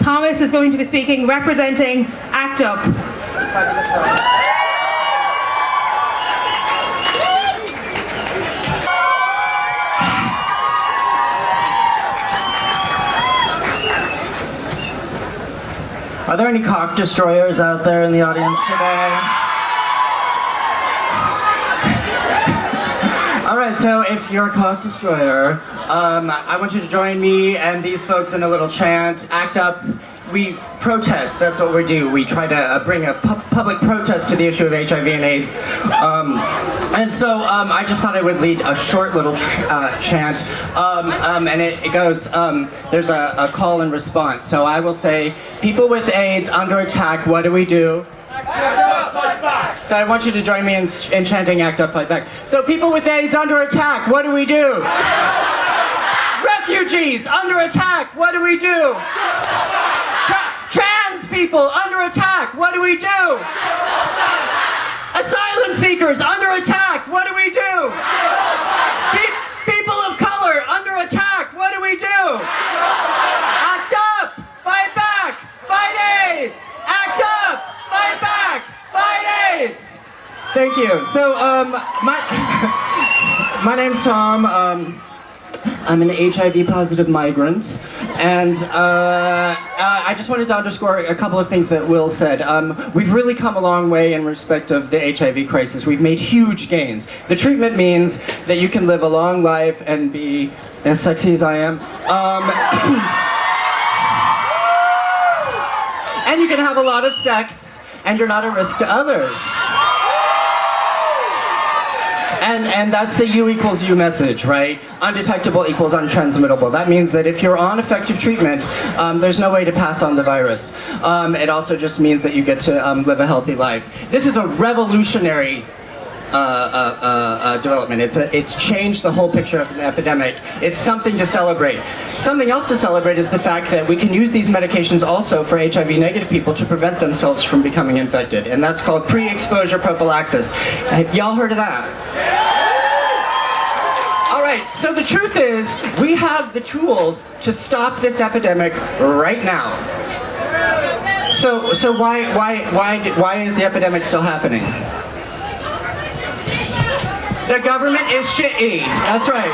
Thomas is going to be speaking representing ACTup. Are there any cock destroyers out there in the audience today? Alright, so if you're a cock destroyer, I want you to join me and these folks in a little chant. ACTup, we protest, that's what we do. We try to bring a public protest to the issue of HIV and AIDS. And so I just thought I would lead a short little chant, and it goes, there's a call and response. So I will say, people with AIDS under attack, what do we do? ACTup, fight back! So I want you to join me in chanting ACTup, fight back. So people with AIDS under attack, what do we do? Refugees under attack, what do we do? Trans people under attack, what do we do? Asylum seekers under attack, what do we do? People of color under attack, what do we do? ACT up, fight back, fight AIDS! ACT up, fight back, fight AIDS! Thank you. So, my name's Tom. I'm an HIV positive migrant, and I just wanted to underscore a couple of things that Will said. We've really come a long way in respect of the HIV crisis. We've made huge gains. The treatment means that you can live a long life and be as sexy as I am. And you can have a lot of sex, and you're not a risk to others. And that's the U equals U message, right? Undetectable equals untransmittable. That means that if you're on effective treatment, there's no way to pass on the virus. It also just means that you get to live a healthy life. This is a revolutionary development. It's changed the whole picture of an epidemic. It's something to celebrate. Something else to celebrate is the fact that we can use these medications also for HIV negative people to prevent themselves from becoming infected. And that's called pre-exposure prophylaxis. Have y'all heard of that? Alright, so the truth is, we have the tools to stop this epidemic right now. So why is the epidemic still happening? The government is shitty. That's right.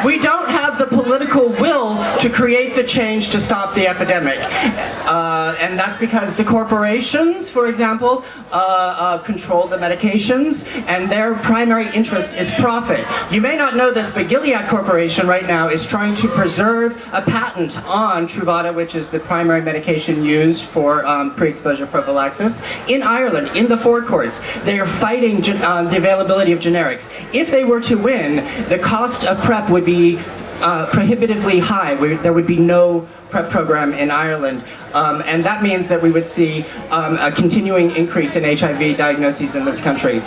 We don't have the political will to create the change to stop the epidemic. And that's because the corporations, for example, control the medications, and their primary interest is profit. You may not know this, but Gilead Corporation right now is trying to preserve a patent on Truvada, which is the primary medication used for pre-exposure prophylaxis, in Ireland, in the forecourts. They are fighting the availability of generics. If they were to win, the cost of PrEP would be prohibitively high. There would be no PrEP program in Ireland, and that means that we would see a continuing increase in HIV diagnoses in this country.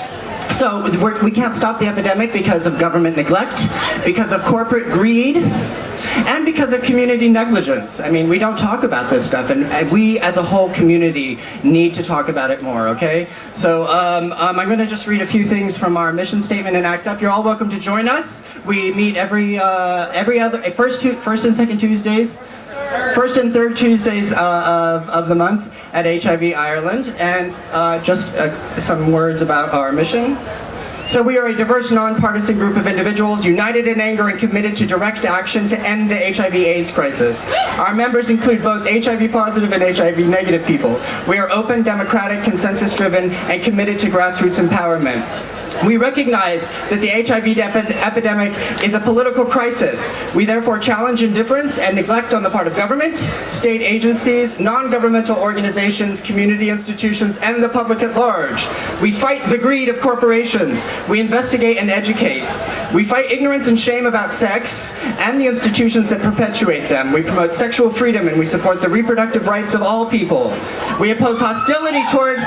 So we can't stop the epidemic because of government neglect, because of corporate greed, and because of community negligence. I mean, we don't talk about this stuff, and we as a whole community need to talk about it more, okay? So I'm going to just read a few things from our mission statement and ACT UP. You're all welcome to join us. We meet every other, first and second Tuesdays, first and third Tuesdays of the month at HIV Ireland, and just some words about our mission. So we are a diverse, nonpartisan group of individuals united in anger and committed to direct action to end the HIV/AIDS crisis. Our members include both HIV positive and HIV negative people. We are open, democratic, consensus-driven, and committed to grassroots empowerment. We recognize that the HIV epidemic is a political crisis. We therefore challenge indifference and neglect on the part of government, state agencies, non-governmental organizations, community institutions, and the public at large. We fight the greed of corporations. We investigate and educate. We fight ignorance and shame about sex and the institutions that perpetuate them. We promote sexual freedom and we support the reproductive rights of all people. We oppose hostility toward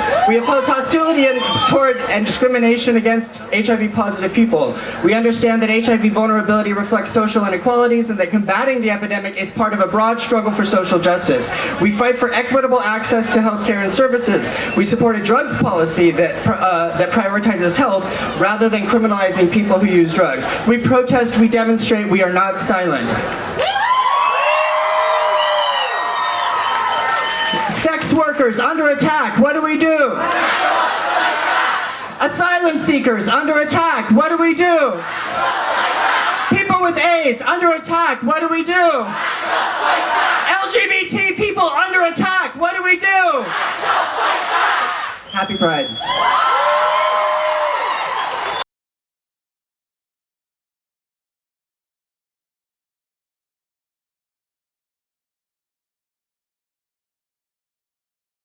and discrimination against HIV positive people. We understand that HIV vulnerability reflects social inequalities and that combating the epidemic is part of a broad struggle for social justice. We fight for equitable access to healthcare and services. We support a drugs policy that prioritizes health rather than criminalizing people who use drugs. We protest, we demonstrate, we are not silent. workers under attack, what do we do? Asylum seekers under attack, what do we do? People with AIDS under attack, what do we do? LGBT people under attack, what do we do? Happy Pride.